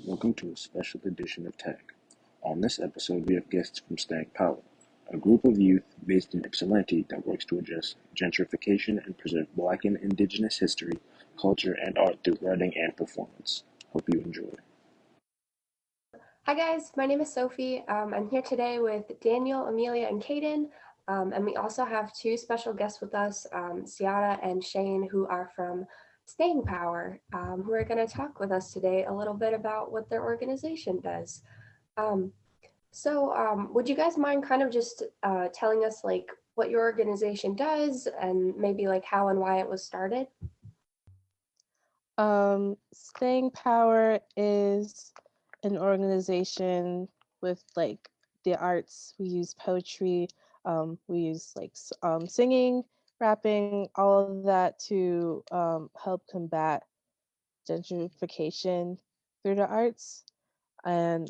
welcome to a special edition of Tech. On this episode, we have guests from Stag Power, a group of youth based in Ypsilanti that works to address gentrification and preserve Black and Indigenous history, culture, and art through writing and performance. Hope you enjoy. Hi guys, my name is Sophie. I'm here today with Daniel, Amelia, and Kaden. And we also have two special guests with us, Ciara and Shane, who are from Staying Power, who are going to talk with us today a little bit about what their organization does. Um, would you guys mind kind of just telling us like what your organization does and maybe like how and why it was started? Staying Power is an organization with like the arts. We use poetry, we use like singing, rapping, all of that to help combat gentrification through the arts. And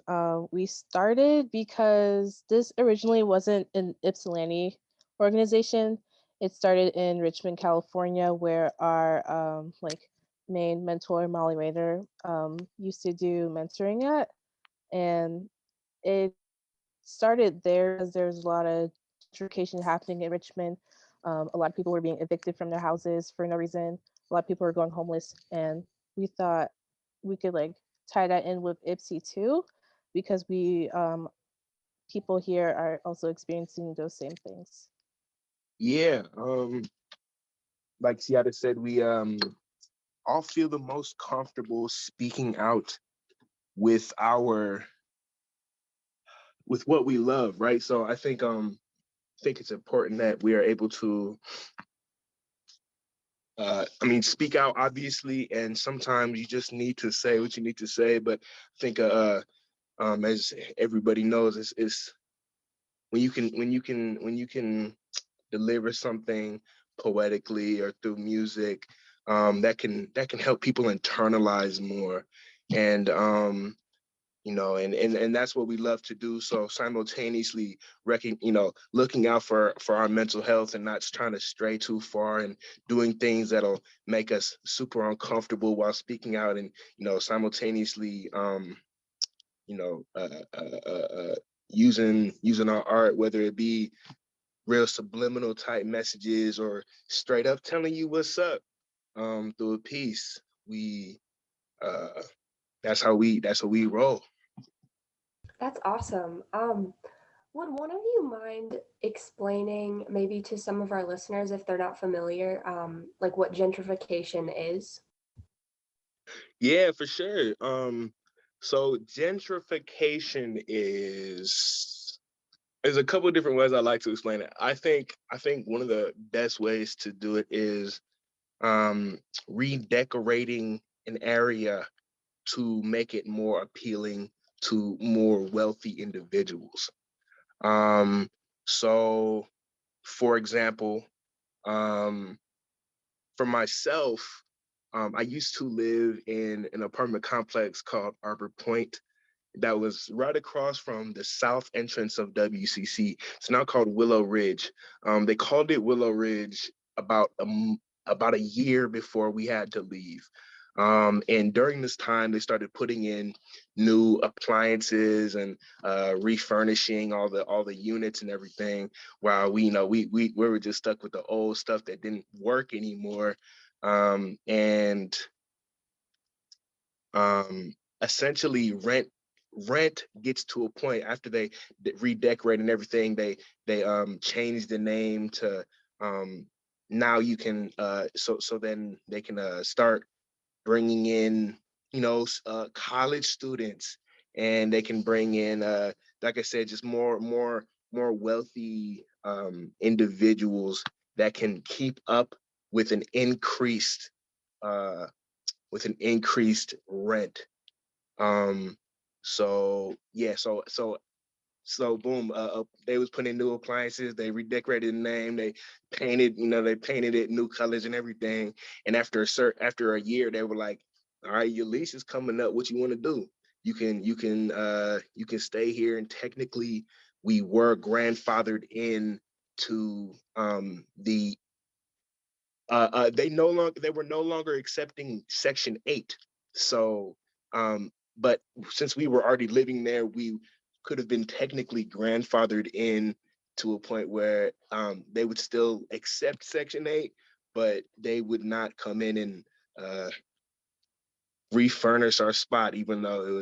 we started because this originally wasn't an Ypsilanti organization. It started in Richmond, California, where our main mentor, Molly Rayner, used to do mentoring at. And it started there because there's a lot of gentrification happening in Richmond. A lot of people were being evicted from their houses for no reason. A lot of people were going homeless, and we thought we could like tie that in with Ipsy too, because we people here are also experiencing those same things. Yeah, like Seattle said, we all feel the most comfortable speaking out with with what we love, right? So I think it's important that we are able to speak out obviously, and sometimes you just need to say what you need to say. But I think as everybody knows, it's when you can deliver something poetically or through music, that can help people internalize more. And and that's what we love to do. So simultaneously looking out for our mental health and not trying to stray too far and doing things that'll make us super uncomfortable while speaking out, and simultaneously you know uh, uh, uh, uh, using our art, whether it be real subliminal type messages or straight up telling you what's up through a piece. We uh that's how we roll. That's awesome. Would one of you mind explaining maybe to some of our listeners if they're not familiar, like what gentrification is? Yeah, for sure. So gentrification is there's a couple of different ways I like to explain it. I think one of the best ways to do it is um redecorating an area to make it more appealing to more wealthy individuals. Um, so, for example, um, for myself, I used to live in an apartment complex called Arbor Point that was right across from the south entrance of WCC. It's now called Willow Ridge. They called it Willow Ridge about a year before we had to leave. And during this time, they started putting in new appliances and refurnishing all the units and everything. While we were just stuck with the old stuff that didn't work anymore. And essentially rent gets to a point after they redecorate and everything. They change the name to um now you can so then they can start bringing in college students, and they can bring in like I said, just more wealthy individuals that can keep up with an increased uh rent. um so yeah, so boom, they was putting in new appliances, they redecorated the name, they painted it new colors and everything. And after a year, they were like, all right, your lease is coming up, what you want to do? You can stay here. And technically we were grandfathered in to the they were no longer accepting Section 8. So but since we were already living there, we could have been technically grandfathered in to a point where they would still accept Section 8, but they would not come in and refurnish our spot, even though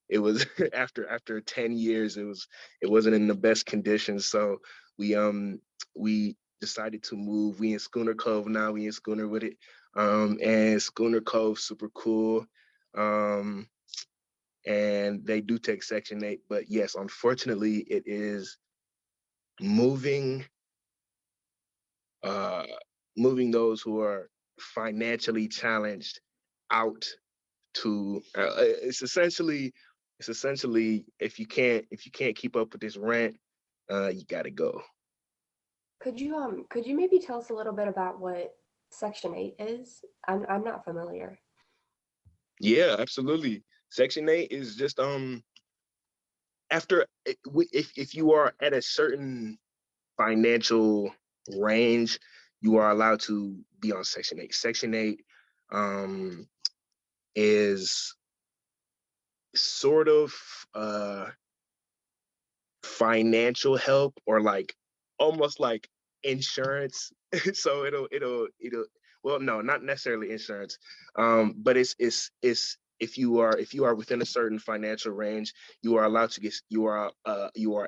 it was after 10 years, it wasn't in the best condition. So we decided to move. We in Schooner Cove now. We in Schooner with it. And Schooner Cove super cool. And they do take Section 8, but yes, unfortunately, it is moving uh moving those who are financially challenged out to it's essentially if you can't keep up with this rent, you gotta go. Could you maybe tell us a little bit about what Section 8 is? I'm not familiar. Yeah, absolutely. Section 8 is just after if you are at a certain financial range, you are allowed to be on Section 8. Section 8 is sort of financial help, or like almost like insurance. So it'll well, no, not necessarily insurance, but it's if you are within a certain financial range, you are allowed to get you are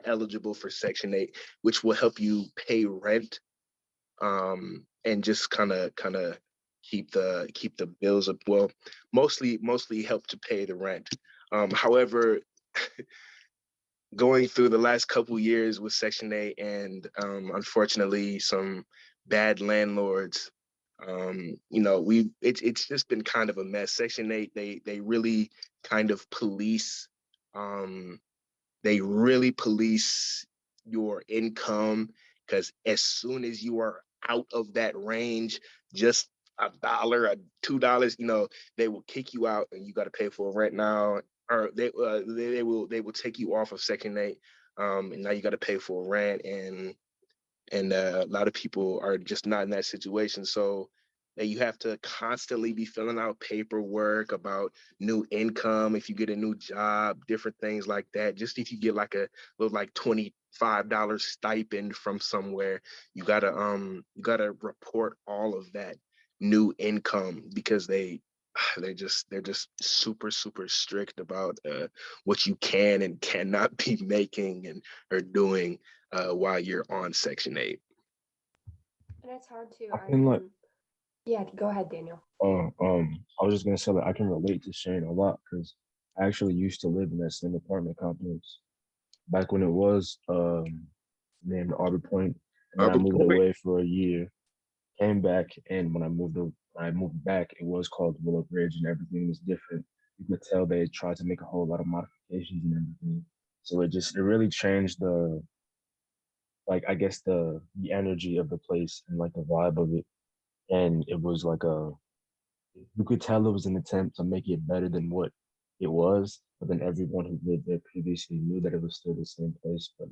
eligible for Section 8, which will help you pay rent, and just kind of keep the bills up. Well, mostly help to pay the rent. However, going through the last couple years with Section 8 and unfortunately some bad landlords, it's just been kind of a mess. Section 8, they really kind of police um, they really police your income, because as soon as you are out of that range, just $1, $2, they will kick you out and you got to pay for rent now, or they will take you off of Section 8, and now you got to pay for rent, and a lot of people are just not in that situation. So that you have to constantly be filling out paperwork about new income if you get a new job, different things like that. Just if you get like a little like $25 stipend from somewhere, you gotta report all of that new income, because they're just super strict about what you can and cannot be making and or doing while you're on Section 8. And it's hard to, I can like, yeah, go ahead, Daniel. I was just gonna say that I can relate to Shane a lot because I actually used to live in that same apartment complex back when it was named Arbor Point, and then I moved away for a year, came back, and when I moved back, it was called Willow Bridge, and everything was different. You could tell they tried to make a whole lot of modifications and everything. So it really changed the, like, I guess the energy of the place and like the vibe of it. And it was like you could tell it was an attempt to make it better than what it was, but then everyone who lived there previously knew that it was still the same place, but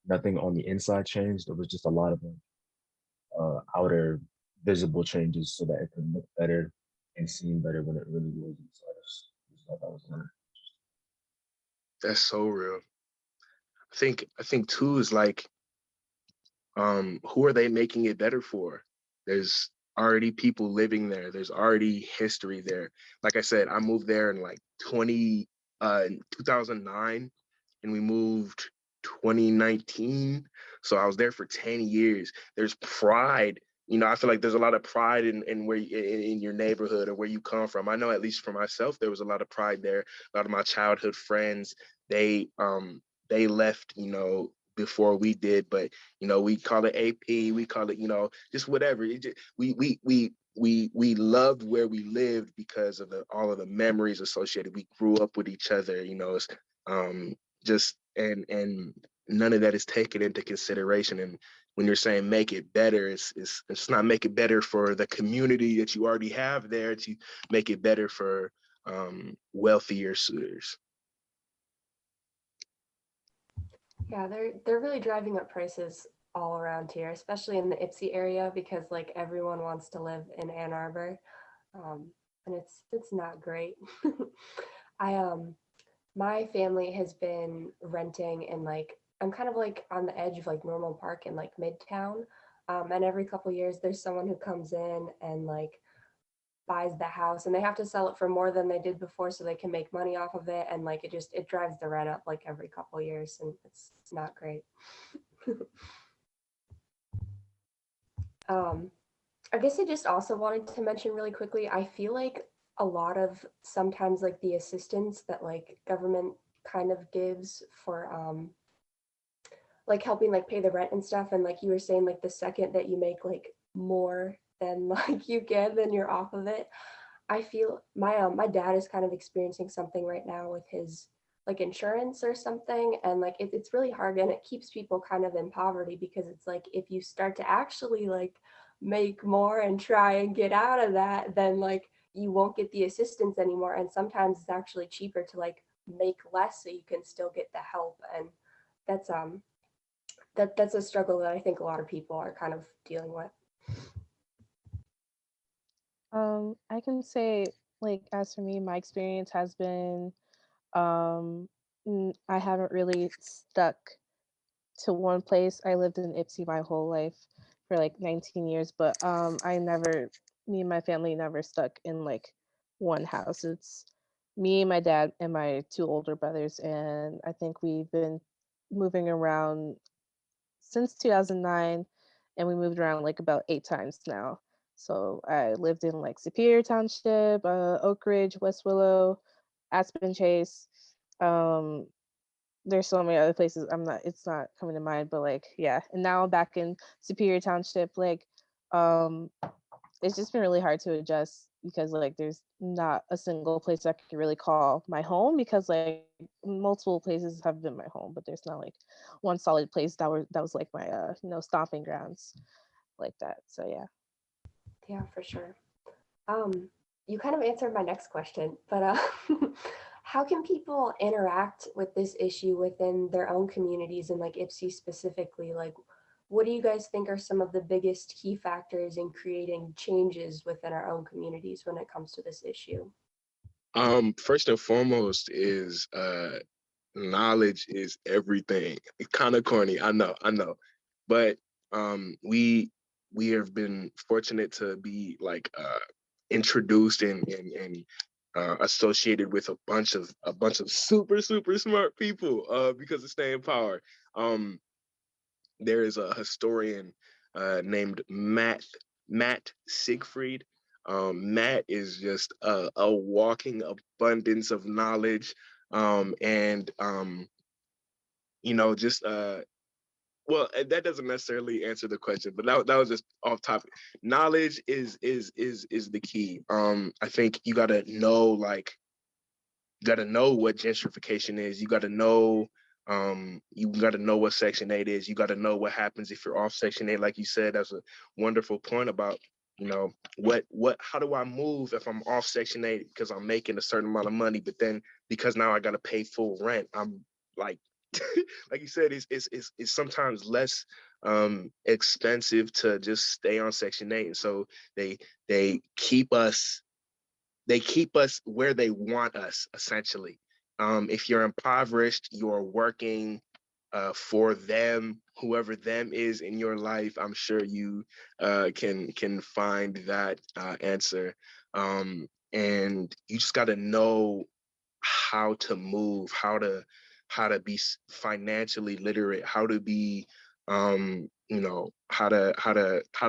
nothing on the inside changed. It was just a lot of outer visible changes so that it could look better and seem better when it really was inside. Just thought that was nice. That's so real. I think too is like, who are they making it better for? There's already people living there. There's already history there. Like I said, I moved there in like 2009, and we moved 2019. So I was there for 10 years. There's pride. I feel like there's a lot of pride in where in your neighborhood or where you come from. I know, at least for myself, there was a lot of pride there. A lot of my childhood friends, they left, before we did, but we call it AP, we call it, just whatever. We loved where we lived because of all of the memories associated. We grew up with each other. It's just and none of that is taken into consideration. And when you're saying make it better, it's not make it better for the community that you already have there. To make it better for wealthier suitors. Yeah, they're really driving up prices all around here, especially in the Ypsi area, because like everyone wants to live in Ann Arbor, and it's not great. My family has been renting in like, I'm kind of like on the edge of like Normal Park in like Midtown. And every couple years there's someone who comes in and like buys the house, and they have to sell it for more than they did before so they can make money off of it. And like it drives the rent up like every couple years, and it's not great. um, I guess I just also wanted to mention really quickly, I feel like a lot of sometimes like the assistance that like government kind of gives for like helping like pay the rent and stuff, and like you were saying, like the second that you make like more than like you get, then you're off of it. I feel my dad is kind of experiencing something right now with his like insurance or something, and like it's really hard, and it keeps people kind of in poverty, because it's like if you start to actually like make more and try and get out of that, then like you won't get the assistance anymore, and sometimes it's actually cheaper to like make less so you can still get the help. And that's that's a struggle that I think a lot of people are kind of dealing with. I can say, like, as for me, my experience has been, um, I haven't really stuck to one place. I lived in Ipsy my whole life for like 19 years, but me and my family never stuck in like one house. It's me, my dad, and my two older brothers, and I think we've been moving around since 2009, and we moved around like about 8 times now. So I lived in like Superior Township, Oak Ridge, West Willow, Aspen Chase. Um, there's so many other places. It's not coming to mind, but like, yeah. And now I'm back in Superior Township. Like, um, it's just been really hard to adjust because like there's not a single place I could really call my home, because like multiple places have been my home, but there's not like one solid place that was like my stomping grounds like that. So yeah. Yeah, for sure. You kind of answered my next question, but how can people interact with this issue within their own communities and like Ipsy specifically? Like, what do you guys think are some of the biggest key factors in creating changes within our own communities when it comes to this issue? First and foremost is knowledge is everything. It's kind of corny, I know, but we have been fortunate to be like introduced and associated with a bunch of super smart people because of staying power. Um, there is a historian named Matt Siegfried. Matt is just a walking abundance of knowledge, and just well, that doesn't necessarily answer the question, but that was just off topic. Knowledge is the key. I think you got to know what gentrification is. You got to know what Section 8 is. You got to know what happens if you're off Section 8. Like you said, that's a wonderful point about, how do I move if I'm off Section 8 because I'm making a certain amount of money, but then because now I got to pay full rent, I'm like, like you said, it's sometimes less expensive to just stay on Section 8. And so they they keep us they keep us where they want us, essentially. If you're impoverished, you're working for them, whoever them is in your life. I'm sure you can find that answer. And you just got to know how to move, how to be financially literate, how to be how to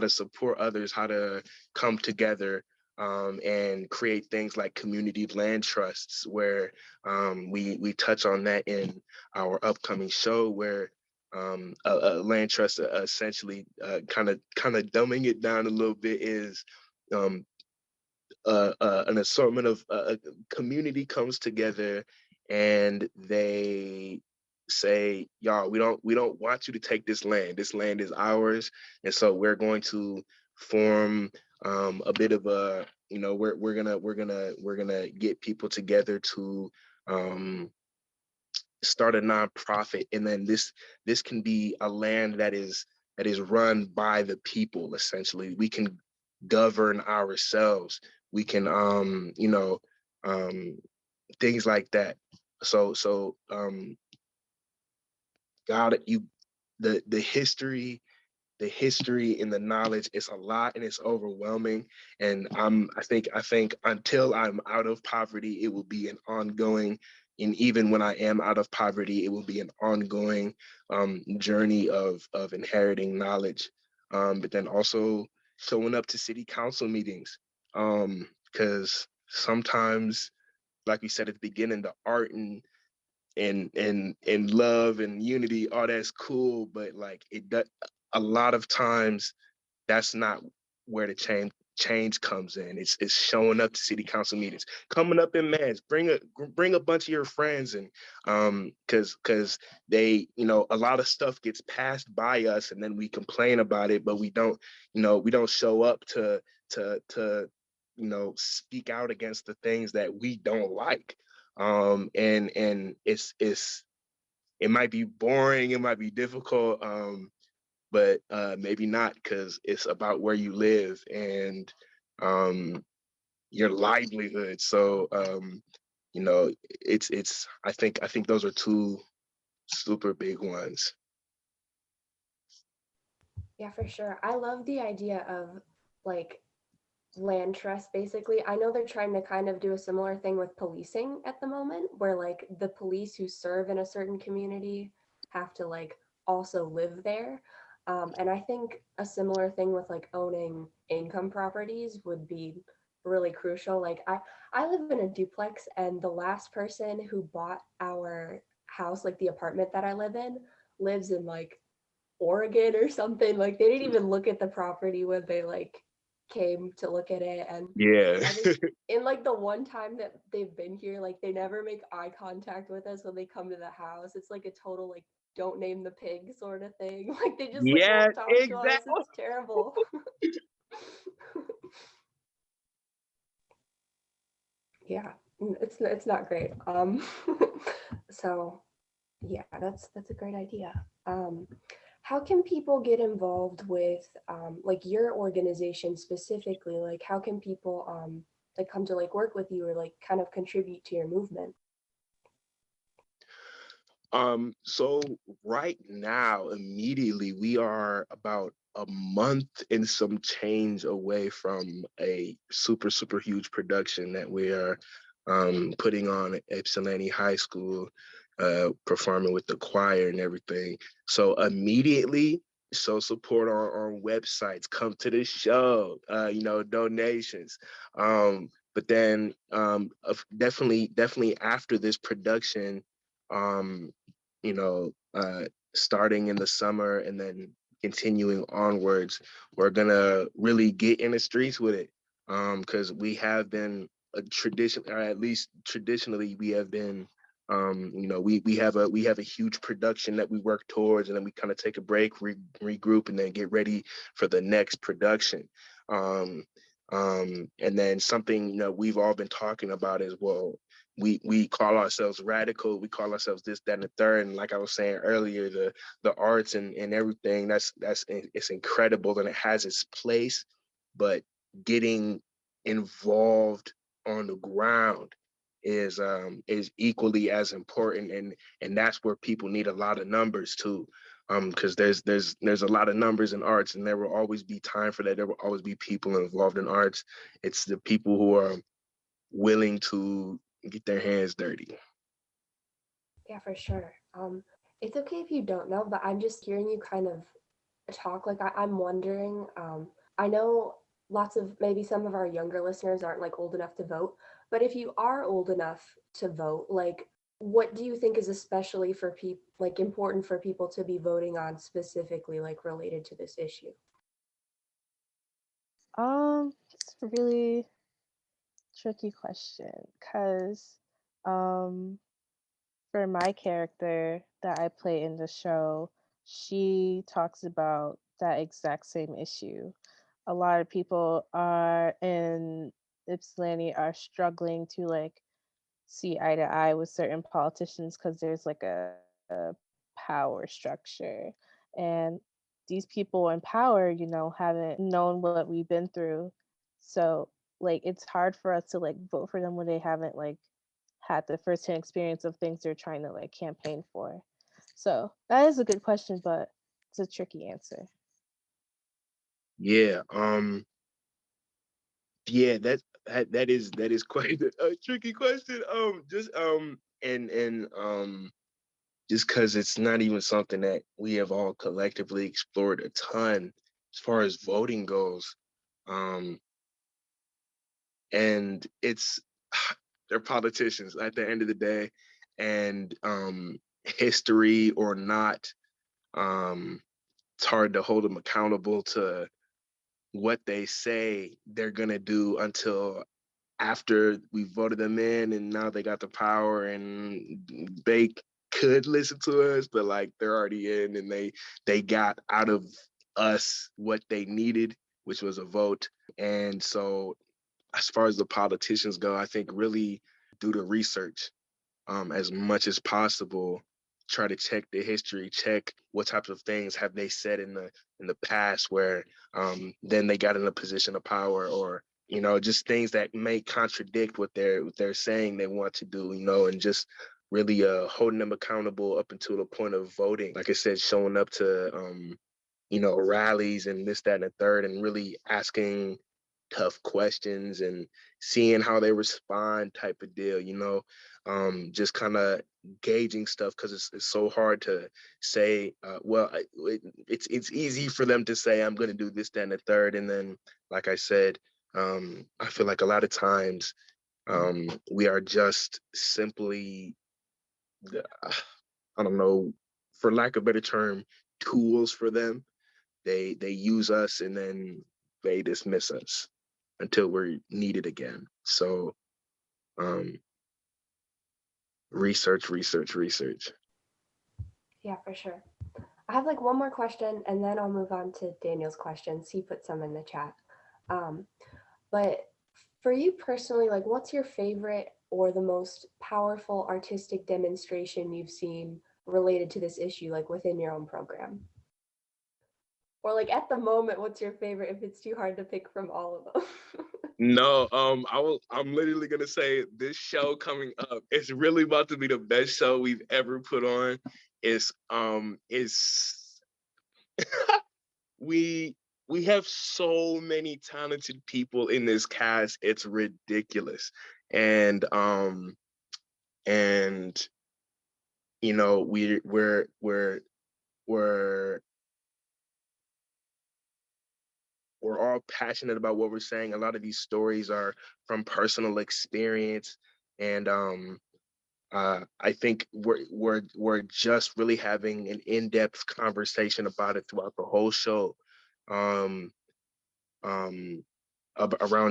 support others, how to come together, and create things like community land trusts, where we touch on that in our upcoming show, where a land trust, essentially, kind of dumbing it down a little bit, is um, an assortment of a community comes together and they say, y'all, we don't want you to take this land. This land is ours, and so we're going to form a bit of a, we're gonna get people together to start a nonprofit, and then this can be a land that is run by the people. Essentially, we can govern ourselves. We can um things like that. So God, the history, the history and the knowledge is a lot, and it's overwhelming. And I think until I'm out of poverty, it will be an ongoing, and even when I am out of poverty, it will be an ongoing journey of inheriting knowledge. But then also showing up to city council meetings, because sometimes, like we said at the beginning, the art and love and unity, all that's cool, but like it does, a lot of times that's not where the change comes in. It's showing up to city council meetings, coming up in mass, bring a bunch of your friends, and because they, you know, a lot of stuff gets passed by us and then we complain about it, but we don't, you know, we don't show up to you know, speak out against the things that we don't like. And it might be boring, it might be difficult, but maybe not, because it's about where you live and your livelihood. So you know, it's I think those are two super big ones. Yeah, for sure. I love the idea of like land trust, basically. I know they're trying to kind of do a similar thing with policing at the moment, where like the police who serve in a certain community have to like also live there. And I think a similar thing with like owning income properties would be really crucial. Like I live in a duplex, and the last person who bought our house, like the apartment that I live in, lives in like Oregon or something. Like they didn't even look at the property when they like came to look at it. And Yeah. I just, in like the one time that they've been here, like they never make eye contact with us when they come to the house. It's like a total like don't name the pig sort of thing. Like they just like Yeah, won't talk to us. exactly. It's terrible. Yeah, it's not great. So yeah, that's a great idea. How can people get involved with like your organization specifically? Like how can people like come to like work with you or like kind of contribute to your movement? So right now, immediately, we are about a month and some change away from a super huge production that we are putting on at Ypsilanti High School, performing with the choir and everything. So immediately, show support on websites, come to the show, you know, donations. But then definitely after this production, um, you know, starting in the summer and then continuing onwards, we're gonna really get in the streets with it. Because we have been a tradition, or at least traditionally, we have been, you know, we have a huge production that we work towards, and then we kind of take a break, regroup, and then get ready for the next production. Um, and then something, you know, we've all been talking about is, well, we call ourselves radical, we call ourselves this, that, and the third. And like I was saying earlier, the arts and everything, that's it's incredible and it has its place, but getting involved on the ground is equally as important, and that's where people need a lot of numbers too. Because there's a lot of numbers in arts, and there will always be time for that. There will always be people involved in arts. It's the people who are willing to get their hands dirty. Yeah, for sure. It's okay if you don't know, but I'm just hearing you kind of talk. Like I'm wondering. I know lots of maybe some of our younger listeners aren't like old enough to vote, but if you are old enough to vote, like what do you think is especially for people like important for people to be voting on specifically, like related to this issue? It's a really tricky question because um for my character that I play in the show, she talks about that exact same issue. A lot of people are in Ypsilanti are struggling to like see eye to eye with certain politicians because there's like a power structure. And these people in power, you know, haven't known what we've been through. So like it's hard for us to like vote for them when they haven't like had the firsthand experience of things they're trying to like campaign for. So that is a good question, but it's a tricky answer. Yeah. Yeah, that is quite a tricky question. Just because it's not even something that we have all collectively explored a ton as far as voting goes. And it's they're politicians at the end of the day, and history or not, it's hard to hold them accountable to what they say they're gonna do until after we voted them in and now they got the power and they could listen to us, but like they're already in and they got out of us what they needed, which was a vote. And so as far as the politicians go, I think really do the research as much as possible. Try to check the history, check what types of things have they said in the past where then they got in a position of power, or just things that may contradict what they're saying they want to do, and just really holding them accountable up until the point of voting. Like I said, showing up to rallies and this, that, and the third, and really asking tough questions and seeing how they respond type of deal, just kind of gauging stuff, because it's so hard to say, it's easy for them to say, I'm going to do this, that, and the third. And then, like I said, I feel like a lot of times we are just simply, I don't know, for lack of a better term, tools for them. They use us and then they dismiss us until we're needed again. So research. Yeah, for sure. I have like one more question and then I'll move on to Daniel's questions. He put some in the chat. But for you personally, like what's your favorite or the most powerful artistic demonstration you've seen related to this issue, like within your own program? Or like at the moment, what's your favorite if it's too hard to pick from all of them? No, I'm literally gonna say this show coming up, it's really about to be the best show we've ever put on. It's we have so many talented people in this cast. It's ridiculous. And we're all passionate about what we're saying. A lot of these stories are from personal experience, and I think we're just really having an in-depth conversation about it throughout the whole show, um, around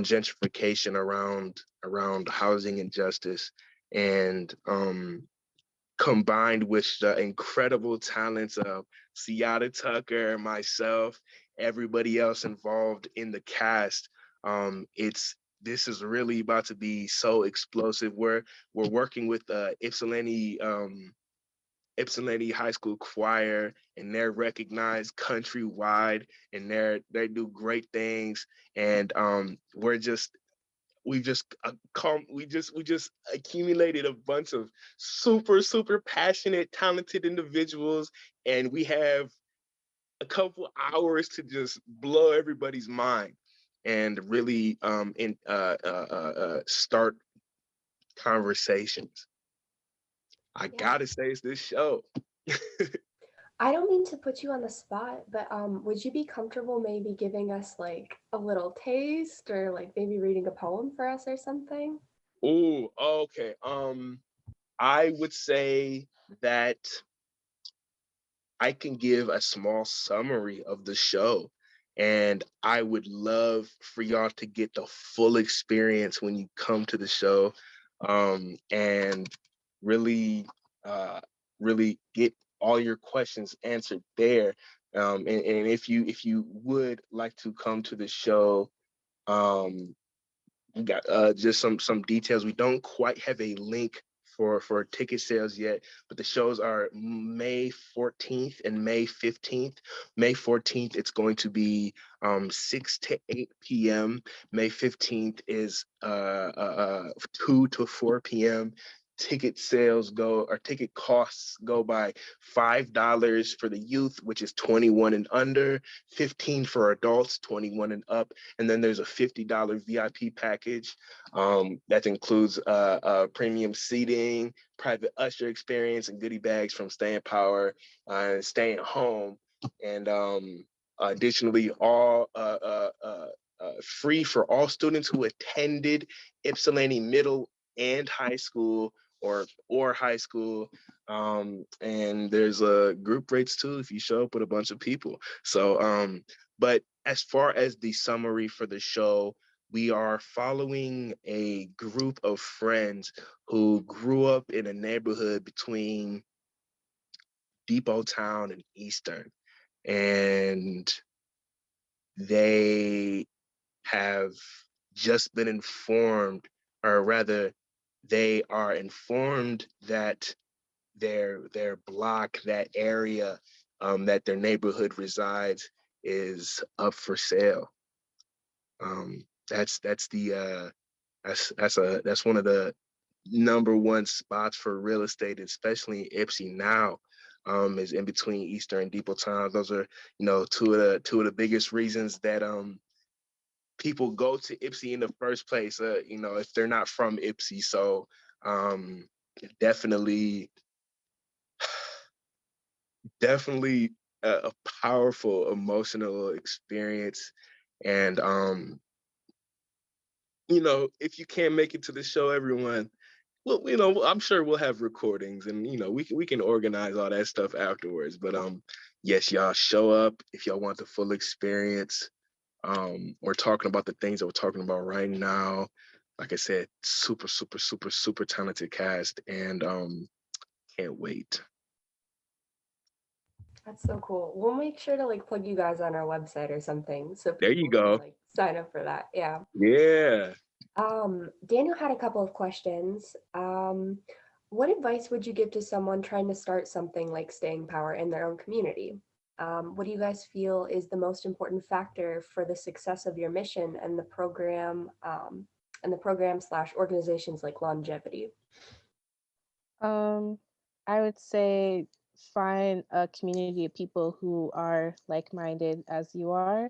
gentrification, around housing injustice, and combined with the incredible talents of Siada Tucker, myself, everybody else involved in the cast. This is really about to be so explosive. We're working with Ypsilanti High School Choir, and they're recognized countrywide, and they do great things. And we just accumulated a bunch of super passionate, talented individuals, and we have a couple hours to just blow everybody's mind and really start conversations. I gotta say, it's this show. I don't mean to put you on the spot, but would you be comfortable maybe giving us like a little taste or like maybe reading a poem for us or something? Ooh, okay. I would say that I can give a small summary of the show, and I would love for y'all to get the full experience when you come to the show, and really, really get all your questions answered there. And if you would like to come to the show, we got just some details. We don't quite have a link for ticket sales yet, but the shows are May 14th and May 15th. May 14th, it's going to be 6 to 8 p.m. May 15th is 2 to 4 p.m. ticket costs go by $5 for the youth, which is 21 and under, 15 for adults, 21 and up, and then there's a $50 VIP package that includes premium seating, private usher experience, and goodie bags from Staying Power and Staying Home, and additionally, all free for all students who attended Ypsilanti Middle and High School or high school. And there's group rates too if you show up with a bunch of people. So, but as far as the summary for the show, we are following a group of friends who grew up in a neighborhood between Depot Town and Eastern. And they have just been informed, or rather, they are informed that their block, that area that their neighborhood resides, is up for sale. That's one of the number one spots for real estate, especially in Ypsi now. Is in between Eastern and Depot Town. Those are, two of the biggest reasons that people go to Ypsi in the first place, if they're not from Ypsi. So definitely a powerful emotional experience. And if you can't make it to the show, everyone, well, I'm sure we'll have recordings, and we can organize all that stuff afterwards. But yes, y'all show up if y'all want the full experience. We're talking about the things that we're talking about right now. Like I said, super, super, super, super talented cast, and can't wait. That's so cool. We'll make sure to plug you guys on our website or something so There you people go. can sign up for that. Yeah. Yeah. Daniel had a couple of questions. What advice would you give to someone trying to start something like Staying Power in their own community? What do you guys feel is the most important factor for the success of your mission and the program / organization's longevity? I would say find a community of people who are like-minded as you are.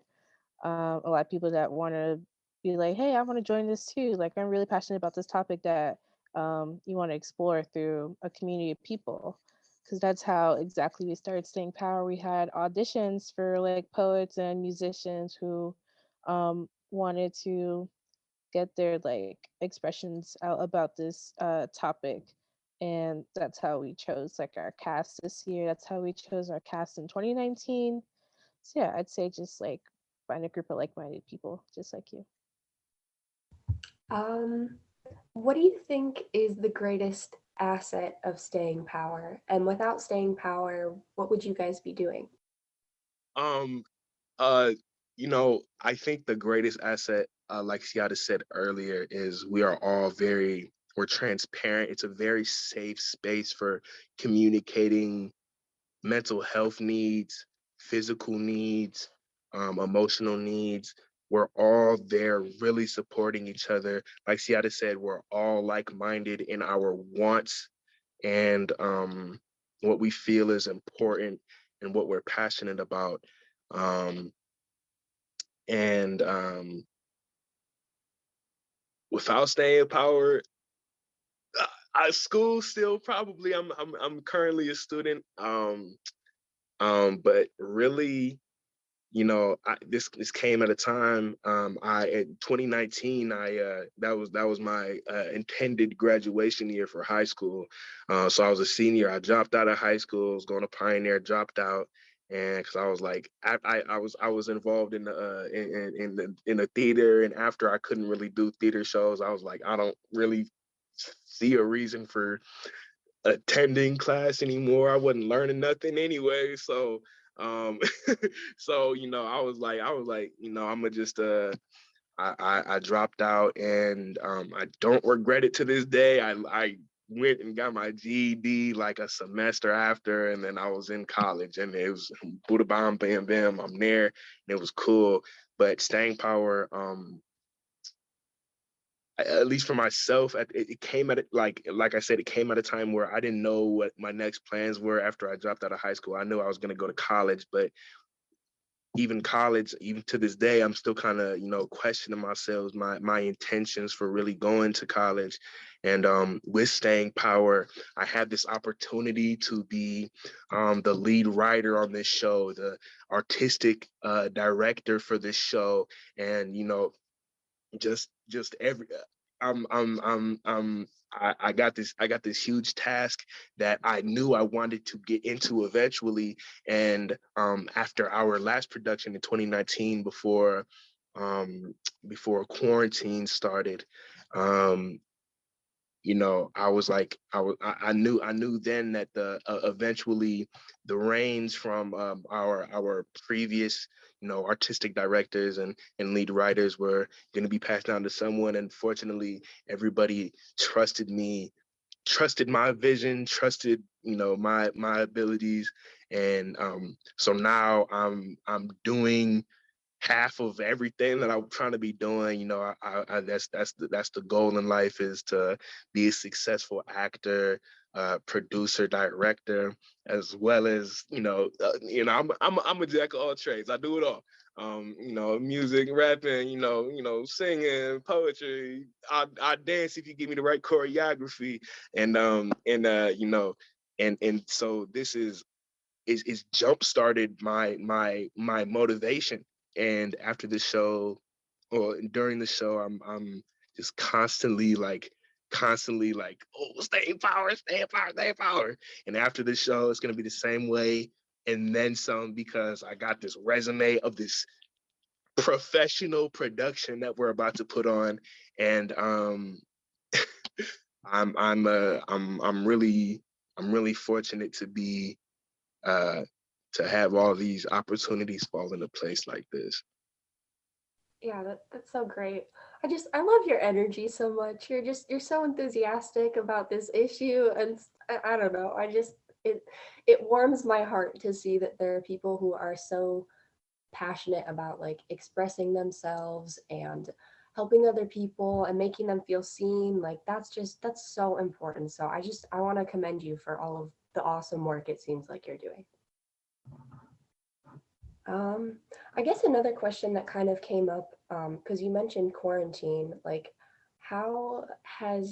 A lot of people that want to be like, hey, I want to join this too. Like, I'm really passionate about this topic that you want to explore through a community of people. Because that's how exactly we started Staying Power. We had auditions for poets and musicians who wanted to get their expressions out about this topic, and that's how we chose our cast this year. That's how we chose our cast in 2019. So yeah, I'd say just find a group of like-minded people just like you. What do you think is the greatest asset of Staying Power? And without Staying Power, what would you guys be doing? I think the greatest asset, like Siada said earlier, is we're transparent. It's a very safe space for communicating mental health needs, physical needs, emotional needs. We're all there really supporting each other. Like Siada said, we're all like-minded in our wants and what we feel is important and what we're passionate about. And without Staying Power, school still probably. I'm currently a student. But really, this came at a time. In 2019, that was my intended graduation year for high school. So I was a senior. I dropped out of high school. Was going to Pioneer, dropped out, and because I was I was involved in the theater, and after I couldn't really do theater shows, I was like, I don't really see a reason for attending class anymore. I wasn't learning nothing anyway. So so I was like, I'm gonna just I dropped out, and I don't regret it to this day. I went and got my GED like a semester after, and then I was in college, and it was Buddha Bam Bam Bam. I'm there, and it was cool. But Staying Power, at least for myself, it came at it like I said, it came at a time where I didn't know what my next plans were after I dropped out of high school. I knew I was going to go to college, but even college, even to this day, I'm still kind of, questioning myself, my intentions for really going to college. And with Staying Power, I had this opportunity to be the lead writer on this show, the artistic director for this show, and just every I got this huge task that I knew I wanted to get into eventually. And after our last production in 2019, before quarantine started, I was like, I knew then that the eventually the reins from our previous, artistic directors and lead writers were going to be passed down to someone. And fortunately, everybody trusted me, trusted my vision, trusted, my abilities. And so now I'm doing half of everything that I'm trying to be doing. That's the goal in life, is to be a successful actor, producer, director, as well as I'm a jack of all trades. I do it all. Music, rapping, singing, poetry. I dance if you give me the right choreography, and so this is jump started my motivation. And after the show, or during the show, I'm just constantly like, oh, staying power, staying power, staying power. And after the show, it's gonna be the same way, and then some, because I got this resume of this professional production that we're about to put on. And I'm really fortunate to be to have all these opportunities fall into place like this. Yeah, that's so great. I love your energy so much. You're so enthusiastic about this issue, and I don't know. It warms my heart to see that there are people who are so passionate about like expressing themselves and helping other people and making them feel seen. Like that's so important. So I want to commend you for all of the awesome work it seems like you're doing. I guess another question that kind of came up, because you mentioned quarantine, like how's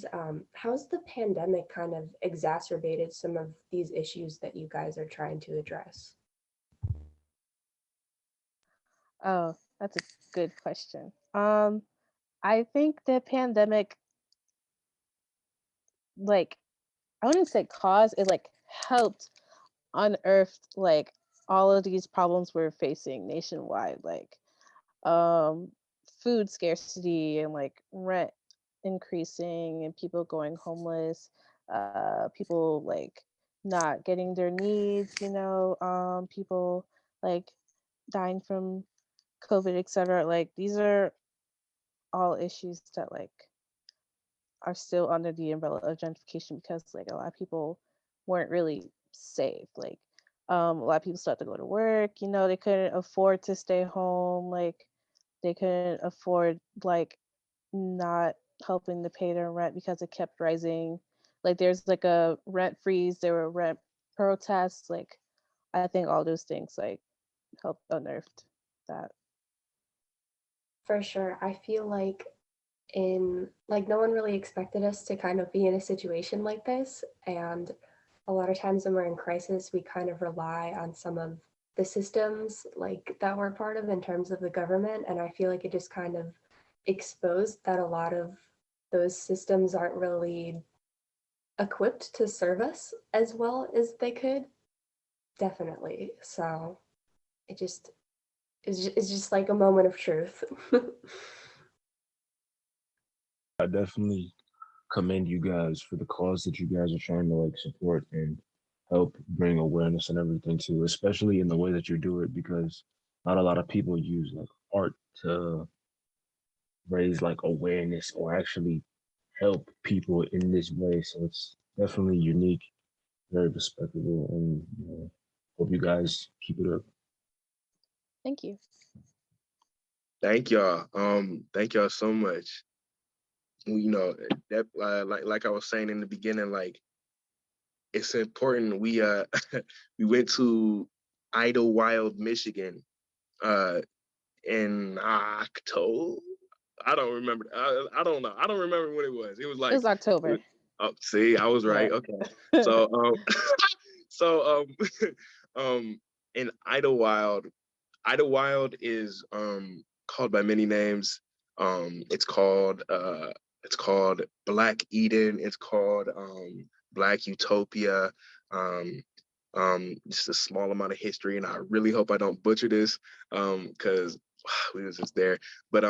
the pandemic kind of exacerbated some of these issues that you guys are trying to address? Oh, that's a good question. I think the pandemic, like, I wouldn't say caused, it like helped unearth like all of these problems we're facing nationwide, like um food scarcity and like rent increasing and people going homeless, people like not getting their needs, people like dying from COVID, etc. Like these are all issues that like are still under the umbrella of gentrification, because like a lot of people weren't really safe. Like a lot of people still have to go to work, they couldn't afford to stay home, like they couldn't afford like not helping to pay their rent because it kept rising. Like there's like a rent freeze, there were rent protests. Like I think all those things like helped unearth that. For sure. I feel like no one really expected us to kind of be in a situation like this, and a lot of times when we're in crisis we kind of rely on some of the systems like that we're part of in terms of the government, and I feel like it just kind of exposed that a lot of those systems aren't really equipped to serve us as well as they could. Definitely. So it's just like a moment of truth. I definitely commend you guys for the cause that you guys are trying to like support and help bring awareness and everything to, especially in the way that you do it, because not a lot of people use like art to raise like awareness or actually help people in this way. So it's definitely unique, very respectable, and hope you guys keep it up. Thank you. Thank y'all. Thank y'all so much. you know, that like I was saying in the beginning, like it's important. We we went to Idlewild, Michigan, in October. I don't remember. I don't know. I don't remember when it was. It was It was October. oh, see, I was right. Yeah. Okay. So so in Idlewild, Idlewild is called by many names. It's called Black Eden. It's called Black Utopia. Um, just a small amount of history, and I really hope I don't butcher this because we was just there. But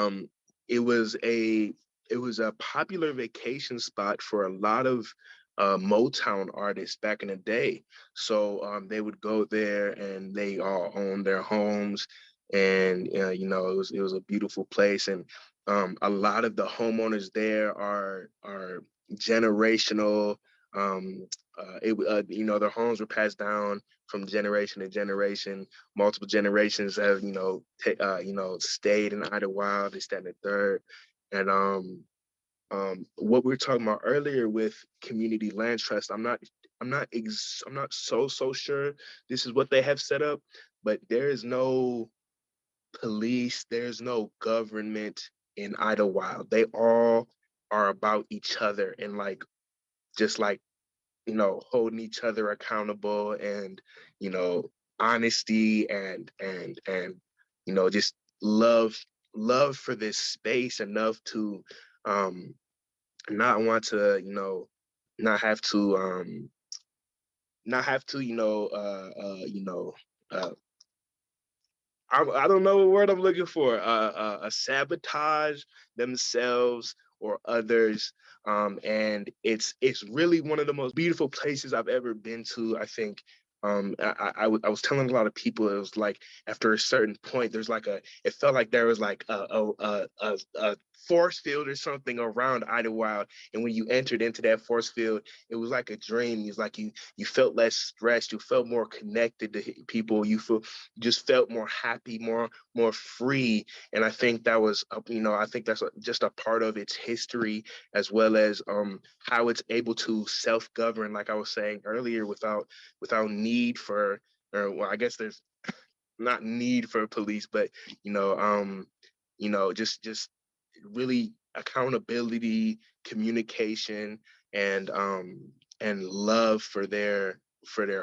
it was a it was a popular vacation spot for a lot of Motown artists back in the day. So they would go there, and they all owned their homes, and you know, it was a beautiful place, and a lot of the homeowners there are generational. You know, their homes were passed down from generation to generation. Multiple generations have, you know, stayed in Idlewild. They stand in third, and what we were talking about earlier with community land trust, I'm not so sure this is what they have set up, but there is no police, there's no government in Idlewild. They all are about each other, and like just like, you know, holding each other accountable, and, you know, honesty, and you know, just love for this space enough to um not want to, you know, not have to you know, uh I don't know what word I'm looking for. Sabotage themselves or others, and it's really one of the most beautiful places I've ever been to. I think I was telling a lot of people, it was like after a certain point, there's like it felt like there was like a force field or something around Idlewild, and when you entered into that force field, it was like a dream. It was like you felt less stressed, you felt more connected to people, just felt more happy, more free. And I think that was, you know, I think that's just a part of its history, as well as how it's able to self-govern, like I was saying earlier, without need for, or well, I guess there's not need for police, but you know, just really accountability, communication, and love for their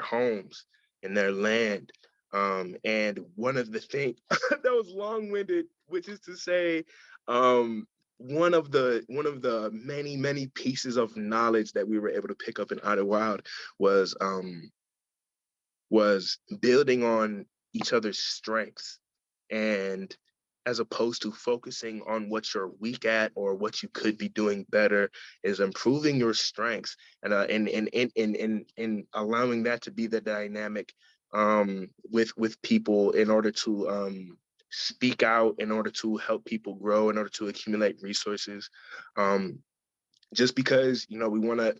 homes and their land. And one of the things that was long-winded, which is to say, one of the many pieces of knowledge that we were able to pick up in Idlewild was was building on each other's strengths, and as opposed to focusing on what you're weak at or what you could be doing better, is improving your strengths, and allowing that to be the dynamic with people, in order to speak out, in order to help people grow, in order to accumulate resources. um, just because, you know, we want to,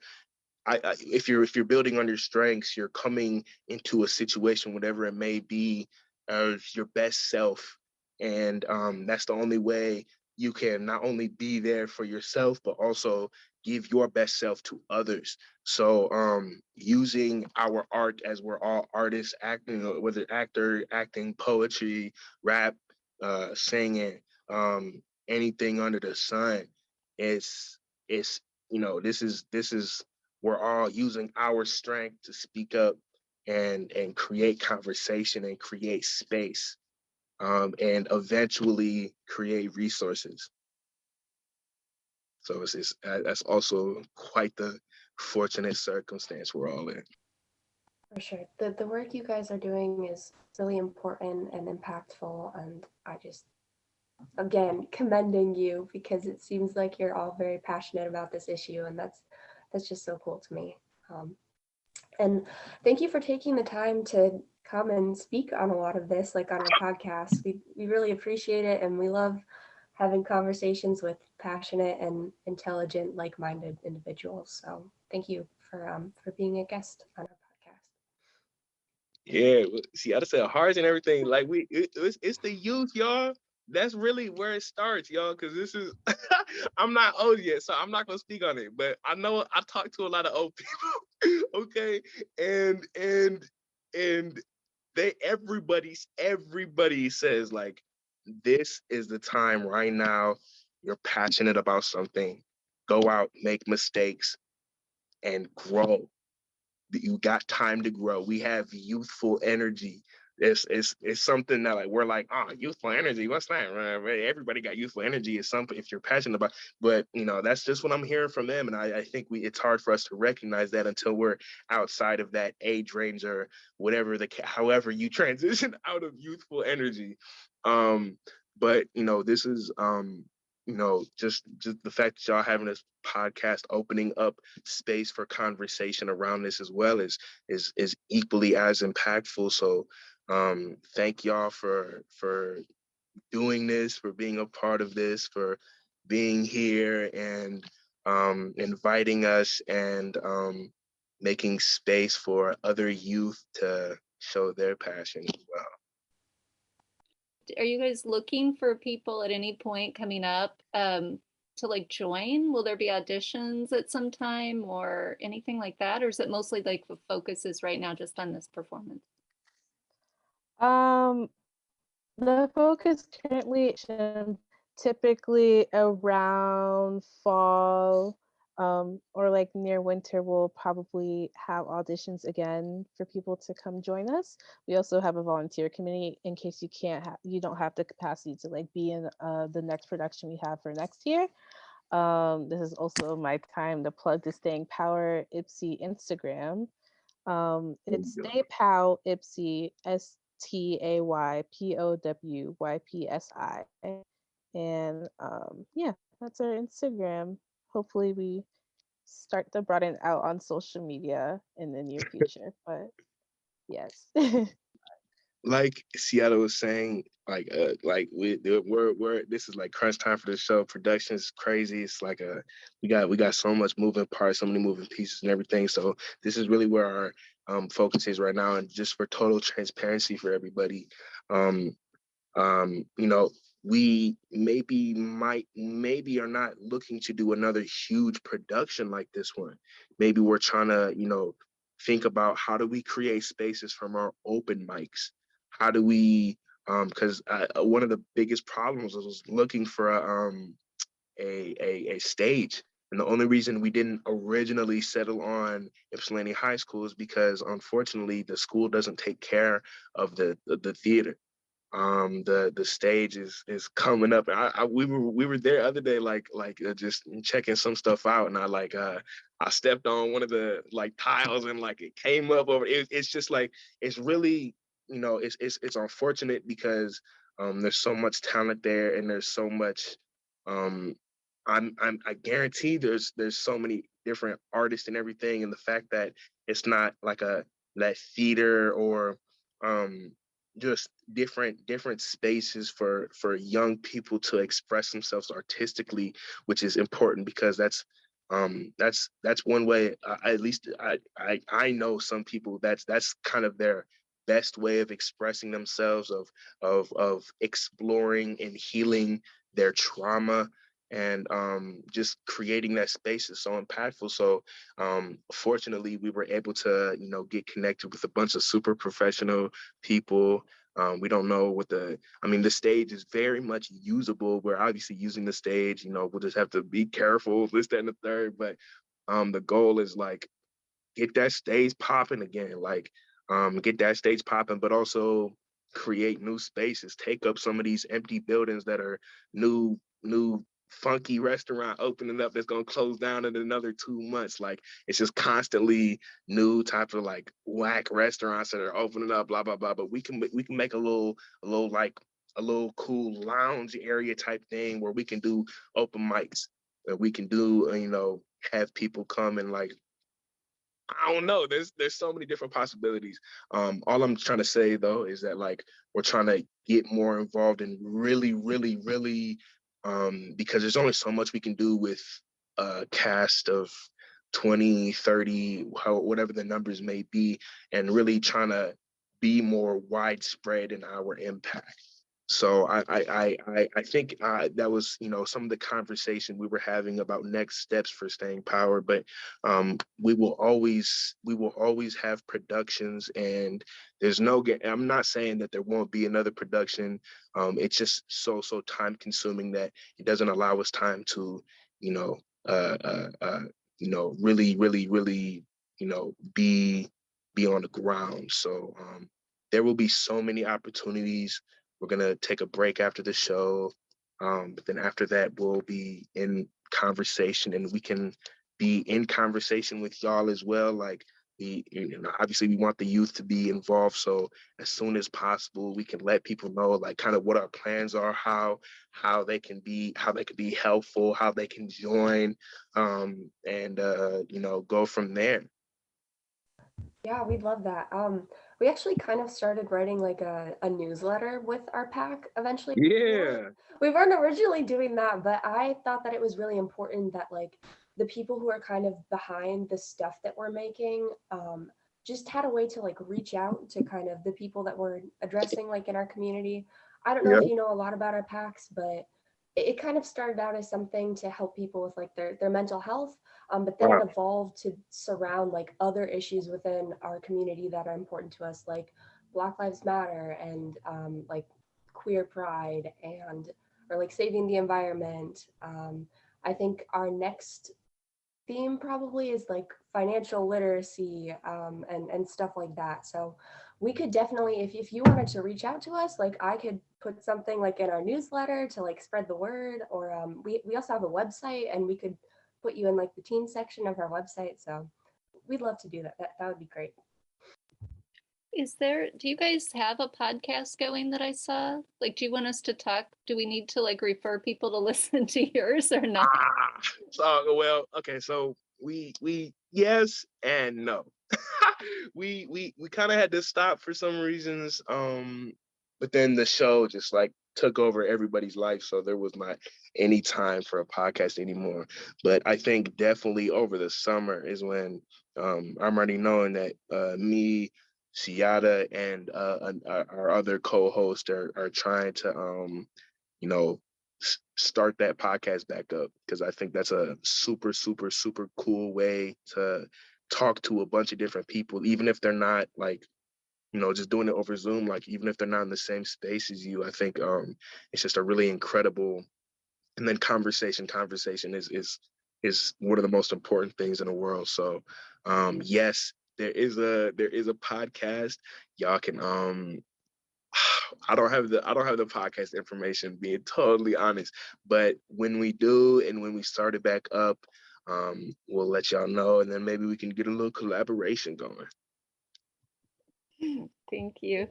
if you're building on your strengths, you're coming into a situation, whatever it may be, as your best self, and that's the only way you can not only be there for yourself, but also give your best self to others. So using our art, as we're all artists, acting, whether actor, acting, poetry, rap, singing, anything under the sun, it's you know, this is we're all using our strength to speak up and create conversation and create space, and eventually create resources. So that's also quite the fortunate circumstance we're all in. For sure. The work you guys are doing is really important and impactful, and I just, again, commending you, because it seems like you're all very passionate about this issue, and that's just so cool to me. And thank you for taking the time to come and speak on a lot of this, like on our podcast. We really appreciate it, and we love having conversations with passionate and intelligent, like-minded individuals. So thank you for being a guest on our podcast. Yeah, see, I just said hearts and everything. Like it's the youth, y'all. that's really where it starts, y'all. Because this is, I'm not old yet, so I'm not gonna speak on it. But I know I talk to a lot of old people, okay, and they everybody says like, this is the time right now. You're passionate about something. Go out, make mistakes, and grow. You got time to grow. We have youthful energy. It's something that like we're like, oh, youthful energy. What's that? Everybody got youthful energy. It's something if you're passionate about. But that's just what I'm hearing from them, and I think it's hard for us to recognize that until we're outside of that age range or whatever however you transition out of youthful energy. But this is just the fact that y'all having this podcast opening up space for conversation around this as well is equally as impactful. So thank y'all for doing this, for being a part of this, for being here and inviting us and making space for other youth to show their passion as well. Are you guys looking for people at any point coming up to like join? Will there be auditions at some time or anything like that? Or is it mostly like the focus is right now just on this performance? The focus currently typically around fall or like near winter, we'll probably have auditions again for people to come join us. We also have a volunteer committee in case you don't have the capacity to like be in the next production we have for next year. This is also my time to plug the Staying Power Ypsi Instagram. It's Stay Pow Ypsi, STAYPOWYPSI. And yeah, that's our Instagram. Hopefully we start to broaden out on social media in the near future. But yes. Like Seattle was saying, like we're this is like crunch time for the show. Production is crazy. It's like we got so much moving parts, so many moving pieces and everything. So this is really where our focus is right now. And just for total transparency for everybody, you know, we maybe are not looking to do another huge production like this one. Maybe we're trying to, think about how do we create spaces from our open mics? How do we, because one of the biggest problems was looking for a stage. And the only reason we didn't originally settle on Ypsilanti High School is because unfortunately the school doesn't take care of the theater. The stage is coming up. We were there other day, just checking some stuff out, and I stepped on one of the like tiles and like it came up over. It's just like it's really it's unfortunate because there's so much talent there and there's so much I guarantee there's so many different artists and everything, and the fact that it's not like that theater or just different spaces for young people to express themselves artistically, which is important because that's one way. At least I know some people that's kind of their best way of expressing themselves, of exploring and healing their trauma, and just creating that space is so impactful. So fortunately we were able to get connected with a bunch of super professional people. We don't know the stage is very much usable. We're obviously using the stage, we'll just have to be careful, this, that, and the third. But the goal is like, get that stage popping again, get that stage popping, but also create new spaces, take up some of these empty buildings that are new funky restaurant opening up that's going to close down in another 2 months. Like, it's just constantly new types of like whack restaurants that are opening up, blah blah blah. But we can make a little cool lounge area type thing where we can do open mics, and we can do have people come and like, I don't know. There's so many different possibilities. All I'm trying to say though is that like we're trying to get more involved in really, really, really, because there's only so much we can do with a cast of 20, 30, whatever the numbers may be, and really trying to be more widespread in our impact. So I think that was, some of the conversation we were having about next steps for staying power. But we will always have productions, and I'm not saying that there won't be another production. It's just so time consuming that it doesn't allow us time to, you know uh, uh, uh, really be on the ground. So there will be so many opportunities. We're gonna take a break after the show, but then after that, we'll be in conversation, and we can be in conversation with y'all as well. Like, obviously, we want the youth to be involved. So as soon as possible, we can let people know, like, kind of what our plans are, how they can be helpful, how they can join, and go from there. Yeah, we'd love that. We actually kind of started writing like a newsletter with our pack eventually. Yeah. We weren't originally doing that, but I thought that it was really important that like the people who are kind of behind the stuff that we're making just had a way to like reach out to kind of the people that we're addressing like in our community. I don't know Yeah. if you know a lot about our packs, but it kind of started out as something to help people with like their mental health, but then it Wow. evolved to surround like other issues within our community that are important to us, like Black Lives Matter and like queer pride and or like saving the environment. I think our next theme probably is like financial literacy and stuff like that. So we could definitely, if you wanted to reach out to us, like I could put something like in our newsletter to like spread the word, or we also have a website and we could put you in like the teen section of our website. So we'd love to do that. That would be great. Do you guys have a podcast going that I saw? Like, do you want us to talk? Do we need to like refer people to listen to yours or not? Well, okay, so we yes and no. We kind of had to stop for some reasons, but then the show just like took over everybody's life, so there was not any time for a podcast anymore. But I think definitely over the summer is when I'm already knowing that me, Siada, and our other co-host are trying to you know start that podcast back up, because I think that's a super, super, super cool way to talk to a bunch of different people, even if they're not like, just doing it over Zoom, like even if they're not in the same space as you. I think it's just a really incredible, and then conversation is one of the most important things in the world. So yes, there is a podcast. Y'all can I don't have the podcast information, being totally honest. But when we do, and when we start it back up, we'll let y'all know, and then maybe we can get a little collaboration going. Thank you.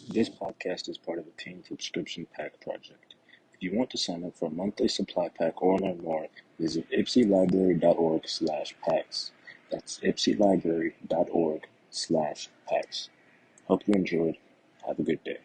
This podcast is part of a teen subscription pack project. If you want to sign up for a monthly supply pack or learn more, visit ypsilanti.org/packs. That's ypsilanti.org/packs. Hope you enjoyed. Have a good day.